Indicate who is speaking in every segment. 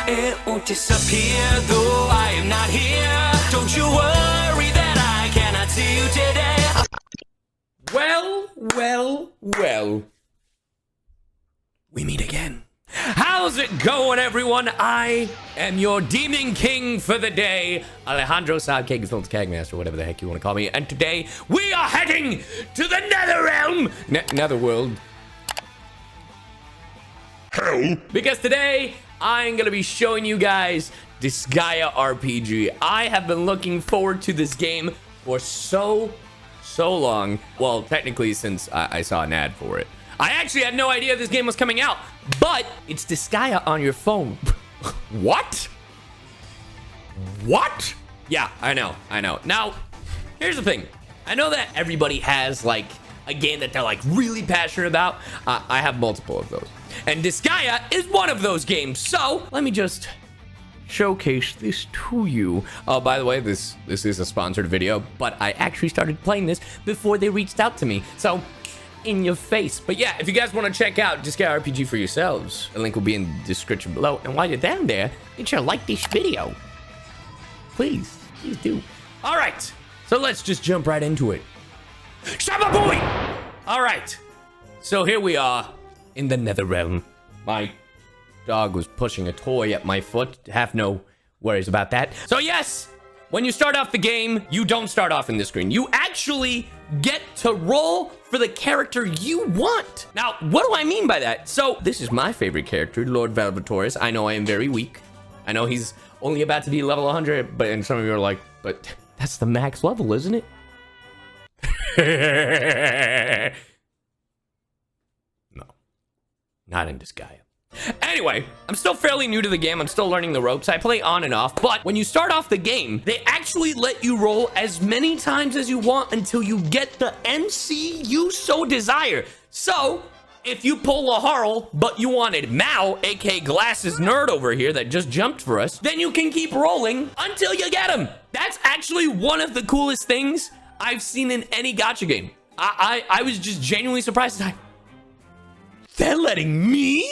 Speaker 1: It won't disappear, though I am not here. Don't you worry that I cannot see you today. Well. We meet again. How's it going, everyone? I am your Demon King for the day, Alejandro Sidekick, Kagmaster, whatever the heck you want to call me. And today, we are heading to the Nether Realm. Netherworld. Hell. Because today, I'm going to be showing you guys DISGAEA RPG. I have been looking forward to this game for so long. Well, technically, since I saw an ad for it. I actually had no idea this game was coming out, but it's DISGAEA on your phone. What? Yeah, I know. Now, here's the thing. I know that everybody has, like, a game that they're, like, really passionate about. I have multiple of those. And DISGAEA is one of those games. So, let me just showcase this to you. Oh, by the way, this is a sponsored video, but I actually started playing this before they reached out to me. So, in your face. But yeah, if you guys want to check out DISGAEA RPG for yourselves, the link will be in the description below. And while you're down there, make sure to like this video. Please do. All right, so let's just jump right into it. Shabba boy! All right, so here we are in the Nether Realm. My dog was pushing a toy at my foot. Have no worries about that. So yes, when you start off the game, you don't start off in the screen. You actually get to roll for the character you want. Now, what do I mean by that? So, this is my favorite character, Lord Valvatoris. I know I am very weak. I know he's only about to be level 100, and some of you are like, but that's the max level, isn't it? No, not in DISGAEA. Anyway, I'm still fairly new to the game. I'm still learning the ropes. I play on and off, but when you start off the game, they actually let you roll as many times as you want until you get the MC you so desire. So, if you pull a Harl, but you wanted Mao, aka Glasses Nerd over here that just jumped for us, then you can keep rolling until you get him. That's actually one of the coolest things I've seen in any gacha game. I was just genuinely surprised. They're letting me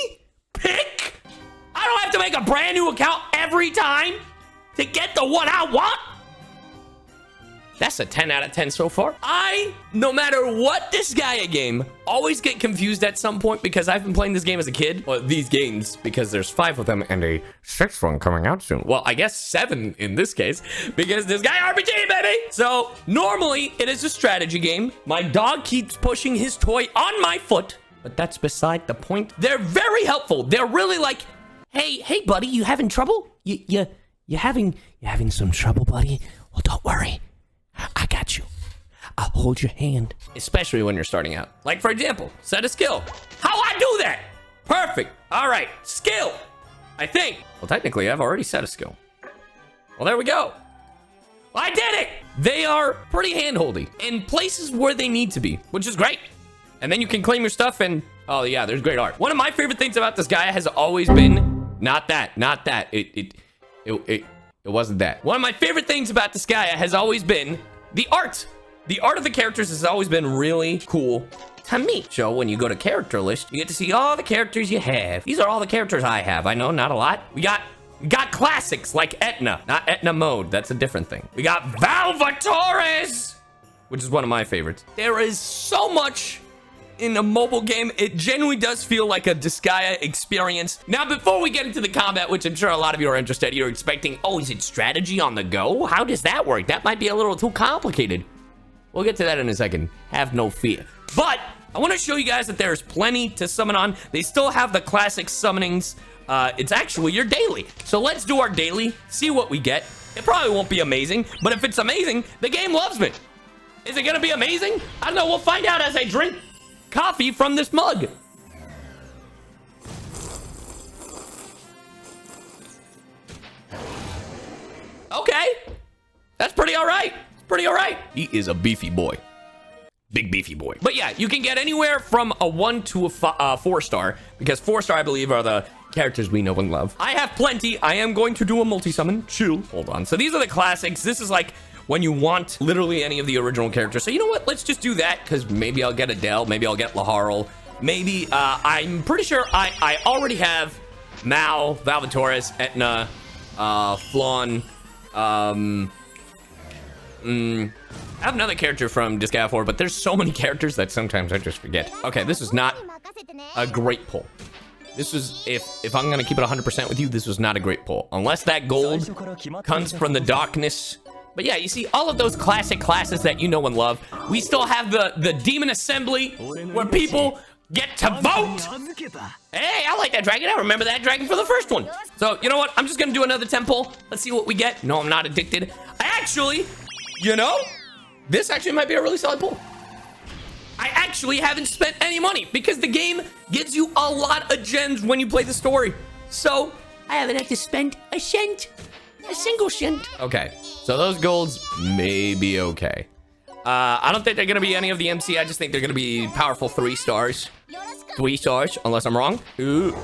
Speaker 1: pick? I don't have to make a brand new account every time to get the one I want? That's a 10 out of 10 so far. No matter what DISGAEA game, always get confused at some point because I've been playing this game as a kid. Well, these games, because there's 5 of them and a 6th one coming out soon. Well, I guess 7 in this case, because DISGAEA RPG, baby! So, normally, it is a strategy game. My dog keeps pushing his toy on my foot. But that's beside the point. They're very helpful. They're really like, hey, buddy, you having trouble? You having some trouble, buddy? Well, don't worry. I got you. I'll hold your hand. Especially when you're starting out. Like, for example, set a skill. How I do that? Perfect. All right, skill. I think. Well, technically, I've already set a skill. Well, there we go. I did it. They are pretty handholdy in places where they need to be, which is great. And then you can claim your stuff and, oh yeah, there's great art. One of my favorite things about DISGAEA has always been, not that. It wasn't that. One of my favorite things about DISGAEA has always been the art. The art of the characters has always been really cool to me. So when you go to character list, you get to see all the characters you have. These are all the characters I have. I know, not a lot. We got classics like Etna, not Etna mode. That's a different thing. We got Valvatoris, which is one of my favorites. There is so much in a mobile game. It genuinely does feel like a DISGAEA experience. Now, before we get into the combat, which I'm sure a lot of you are interested, you're expecting, oh, is it strategy on the go? How does that work? That might be a little too complicated. We'll get to that in a second. Have no fear. But I want to show you guys that there's plenty to summon on. They still have the classic summonings. It's actually your daily. So let's do our daily, see what we get. It probably won't be amazing, but if it's amazing, the game loves me. Is it gonna be amazing? I don't know. We'll find out as I drink coffee from this mug. Okay, that's pretty all right. It's pretty all right. He is a beefy boy. Big beefy boy. But yeah, you can get anywhere from a 1 to a 4-star, because 4-star, I believe, are the characters we know and love. I have plenty. I am going to do a multi-summon. Chill. Hold on. So these are the classics. This is like when you want literally any of the original characters. So you know what? Let's just do that, because maybe I'll get Adele. Maybe I'll get Laharl. Maybe, I'm pretty sure I already have Mal, Valvatores, Etna, Flawn, I have another character from DISGAEA 4, but there's so many characters that sometimes I just forget. Okay, this is not a great pull. This was, if I'm gonna keep it 100% with you, this was not a great pull. Unless that gold comes from the darkness. But yeah, you see all of those classic classes that you know and love. We still have the Demon Assembly, where people get to vote. Hey, I like that dragon. I remember that dragon for the first one. So, you know what? I'm just gonna do another 10 pull. Let's see what we get. No, I'm not addicted. I actually, you know, this actually might be a really solid pull. I actually haven't spent any money because the game gives you a lot of gems when you play the story. So I haven't had to spend a cent, a single cent. Okay, so those golds may be okay. I don't think they're gonna be any of the MC. I just think they're gonna be powerful 3 stars. 3 stars, unless I'm wrong. Ooh.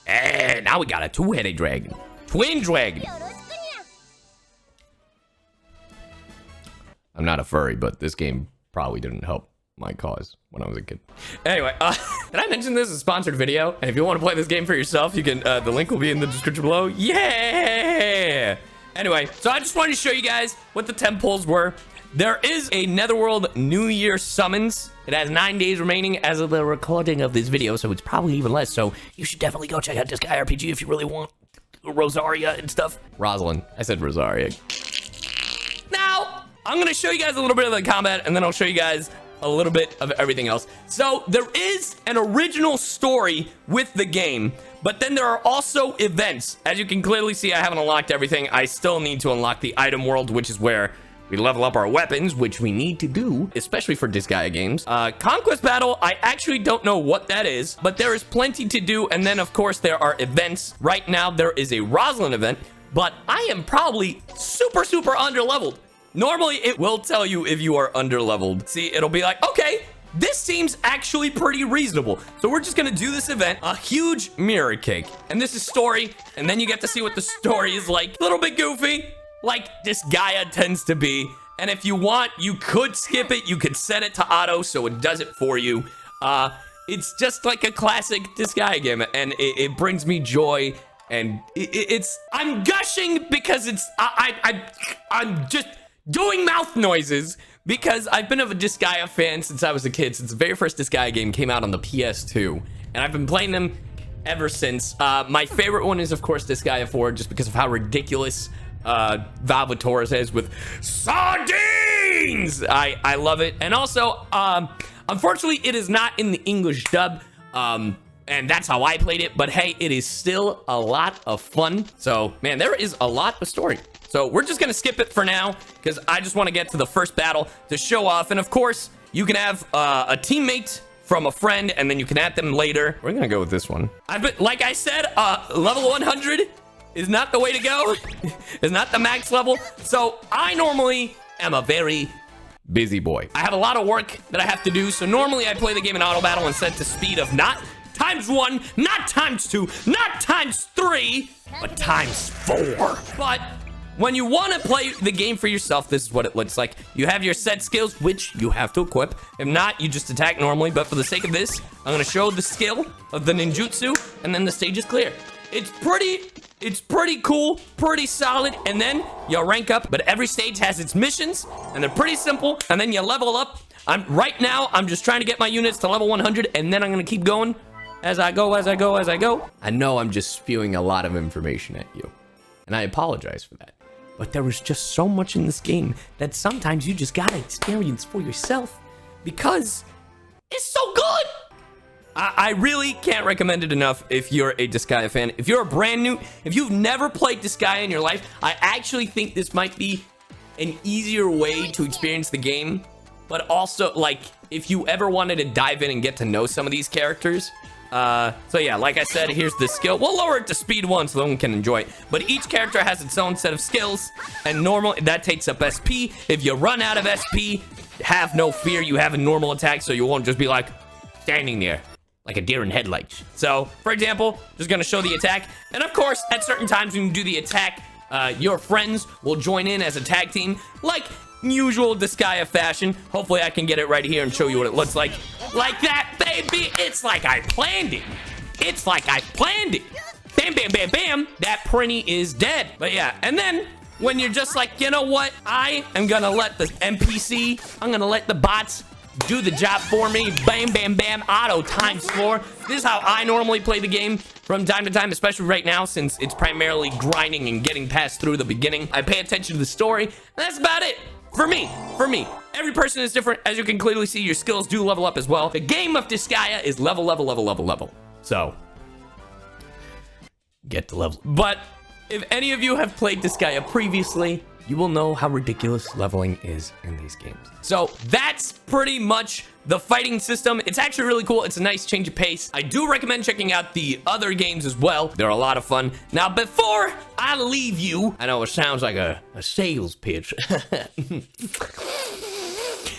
Speaker 1: And now we got a 2-headed dragon. Twin dragon. I'm not a furry, but this game probably didn't help my cause when I was a kid. Anyway, did I mention this is a sponsored video? And if you want to play this game for yourself, you can, the link will be in the description below. Yeah! Anyway, so I just wanted to show you guys what the 10 pulls were. There is a Netherworld New Year summons. It has 9 days remaining as of the recording of this video, so it's probably even less. So you should definitely go check out DISGAEA RPG if you really want Rosaria and stuff. Rosalind. I said Rosaria. Now, I'm going to show you guys a little bit of the combat, and then I'll show you guys a little bit of everything else. So there is an original story with the game, but then there are also events. As you can clearly see, I haven't unlocked everything. I still need to unlock the item world, which is where we level up our weapons, which we need to do, especially for DISGAEA games. Conquest Battle, I actually don't know what that is, but there is plenty to do. And then, of course, there are events. Right now, there is a Rosalind event, but I am probably super underleveled. Normally, it will tell you if you are underleveled. See, it'll be like, okay, this seems actually pretty reasonable. So we're just gonna do this event, a huge mirror cake. And this is story, and then you get to see what the story is like. A little bit goofy, like DISGAEA tends to be. And if you want, you could skip it. You could set it to auto so it does it for you. It's just like a classic DISGAEA game, and it brings me joy. And I'm gushing because I'm just doing mouth noises because I've been a DISGAEA fan since I was a kid, since the very first DISGAEA game came out on the PS2, and I've been playing them ever since. My favorite one is, of course, DISGAEA 4, just because of how ridiculous Valvatores is with sardines. I love it. And also, unfortunately, it is not in the English dub, and that's how I played it, but hey, it is still a lot of fun. So, man, there is a lot of story. So we're just gonna skip it for now because I just want to get to the first battle to show off. And of course, you can have a teammate from a friend, and then you can add them later. We're gonna go with this one. Like I said, level 100 is not the way to go. It's not the max level. So I normally am a very busy boy. I have a lot of work that I have to do. So normally I play the game in auto battle and set to speed of not ×1, not ×2, not ×3, but ×4. But when you want to play the game for yourself, this is what it looks like. You have your set skills, which you have to equip. If not, you just attack normally. But for the sake of this, I'm going to show the skill of the ninjutsu, and then the stage is clear. It's pretty cool, pretty solid, and then you rank up. But every stage has its missions, and they're pretty simple, and then you level up. Right now, I'm just trying to get my units to level 100, and then I'm going to keep going as I go. I know I'm just spewing a lot of information at you, and I apologize for that. But there was just so much in this game that sometimes you just gotta experience for yourself because it's so good. I really can't recommend it enough if you're a DISGAEA fan. If you're a brand new, if you've never played DISGAEA in your life, I actually think this might be an easier way to experience the game. But also, like, if you ever wanted to dive in and get to know some of these characters. So yeah, like I said, here's the skill. We'll lower it to speed 1 so no one can enjoy it. But each character has its own set of skills, and normally that takes up SP. If you run out of SP, have no fear. You have a normal attack, so you won't just be like standing there like a deer in headlights. So, for example, just gonna show the attack. And of course, at certain times when you do the attack, your friends will join in as a tag team, like usual DISGAEA fashion. Hopefully I can get it right here and show you what it looks like. Like that, baby. It's like I planned it. It's like I planned it. bam, bam, bam, bam, that Prinny is dead. But yeah, and then when you're just like, you know what? I am gonna let the NPC, I'm gonna let the bots do the job for me. Bam, bam, bam, auto ×4. This is how I normally play the game from time to time, especially right now, since it's primarily grinding and getting past through the beginning. I pay attention to the story. That's about it. For me. Every person is different. As you can clearly see, your skills do level up as well. The game of DISGAEA is level. So, get to level. But if any of you have played DISGAEA previously, you will know how ridiculous leveling is in these games. So that's pretty much the fighting system. It's actually really cool. It's a nice change of pace. I do recommend checking out the other games as well. They're a lot of fun. Now, before I leave you, I know it sounds like a sales pitch.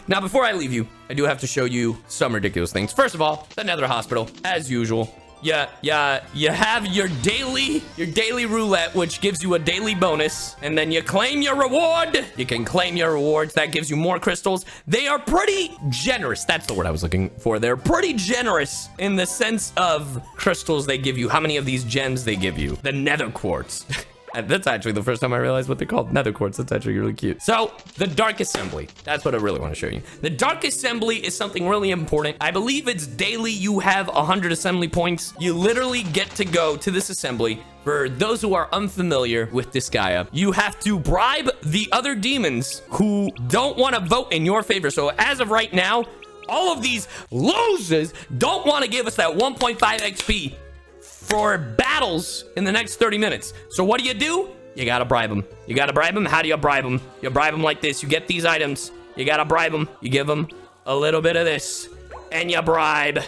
Speaker 1: Now, before I leave you, I do have to show you some ridiculous things. First of all, the Nether Hospital, as usual. You have your daily roulette, which gives you a daily bonus, and then you claim your reward. You can claim your rewards. That gives you more crystals. They are pretty generous. That's the word I was looking for. They're pretty generous in the sense of crystals they give you, how many of these gems they give you. The Nether Quartz. That's actually the first time I realized what they're called. Nether Quartz. That's actually really cute. So, the Dark Assembly. That's what I really want to show you. The Dark Assembly is something really important. I believe it's daily. You have 100 assembly points. You literally get to go to this assembly. For those who are unfamiliar with DISGAEA, you have to bribe the other demons who don't want to vote in your favor. So, as of right now, all of these losers don't want to give us that 1.5 XP for battles in the next 30 minutes. So what do? You gotta bribe them. You gotta bribe them. How do you bribe them? You bribe them like this. You get these items. You gotta bribe them. You give them a little bit of this. And you bribe.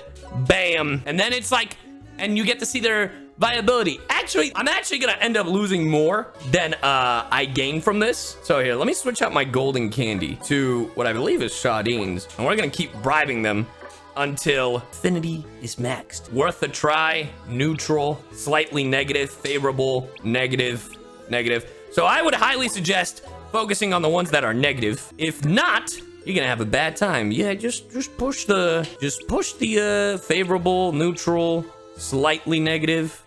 Speaker 1: Bam. And then it's like, and you get to see their viability. Actually, I'm actually gonna end up losing more than I gain from this. So here, let me switch out my golden candy to what I believe is Shadine's. And we're gonna keep bribing them until affinity is maxed. Worth a try, neutral, slightly negative, favorable, negative, negative. So I would highly suggest focusing on the ones that are negative. If not, you're gonna have a bad time. Yeah, just push the favorable, neutral, slightly negative.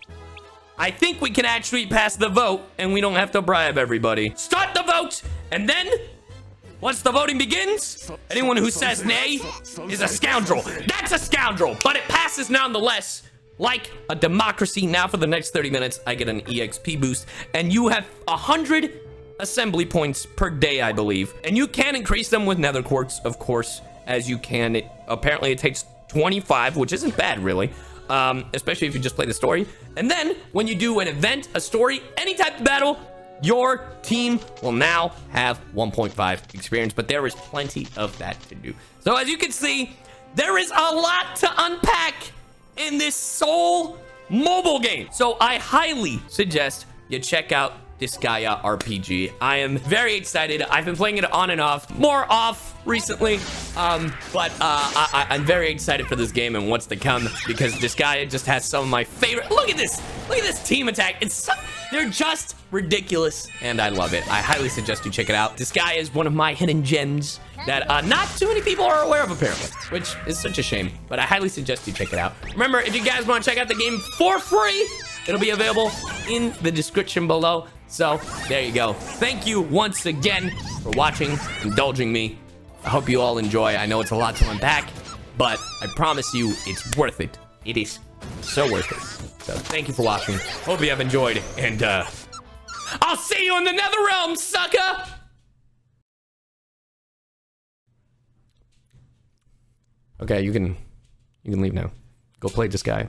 Speaker 1: I think we can actually pass the vote and we don't have to bribe everybody. Start the vote, and then once the voting begins, anyone who says nay is a scoundrel. That's a scoundrel, but it passes nonetheless like a democracy. Now for the next 30 minutes, I get an EXP boost, and you have 100 assembly points per day, I believe. And you can increase them with Nether Quartz, of course, as you can. Apparently, it takes 25, which isn't bad, really. Especially if you just play the story. And then, when you do an event, a story, any type of battle, your team will now have 1.5 experience, but there is plenty of that to do. So as you can see, there is a lot to unpack in this sole mobile game. So I highly suggest you check out DISGAEA RPG. I am very excited. I've been playing it on and off, more off recently, but I'm very excited for this game and what's to come, because DISGAEA just has some of my favorite. Look at this team attack. They're just ridiculous, and I love it. I highly suggest you check it out. DISGAEA is one of my hidden gems that not too many people are aware of, apparently, which is such a shame, but I highly suggest you check it out. Remember, if you guys want to check out the game for free, it'll be available in the description below. So there you go. Thank you once again for watching, indulging me. I hope you all enjoy. I know it's a lot to unpack, but I promise you it's worth it. It is so worth it. So thank you for watching. Hope you have enjoyed, and I'll see you in the Nether Realm, sucker! Okay, you can leave now. Go play DISGAEA.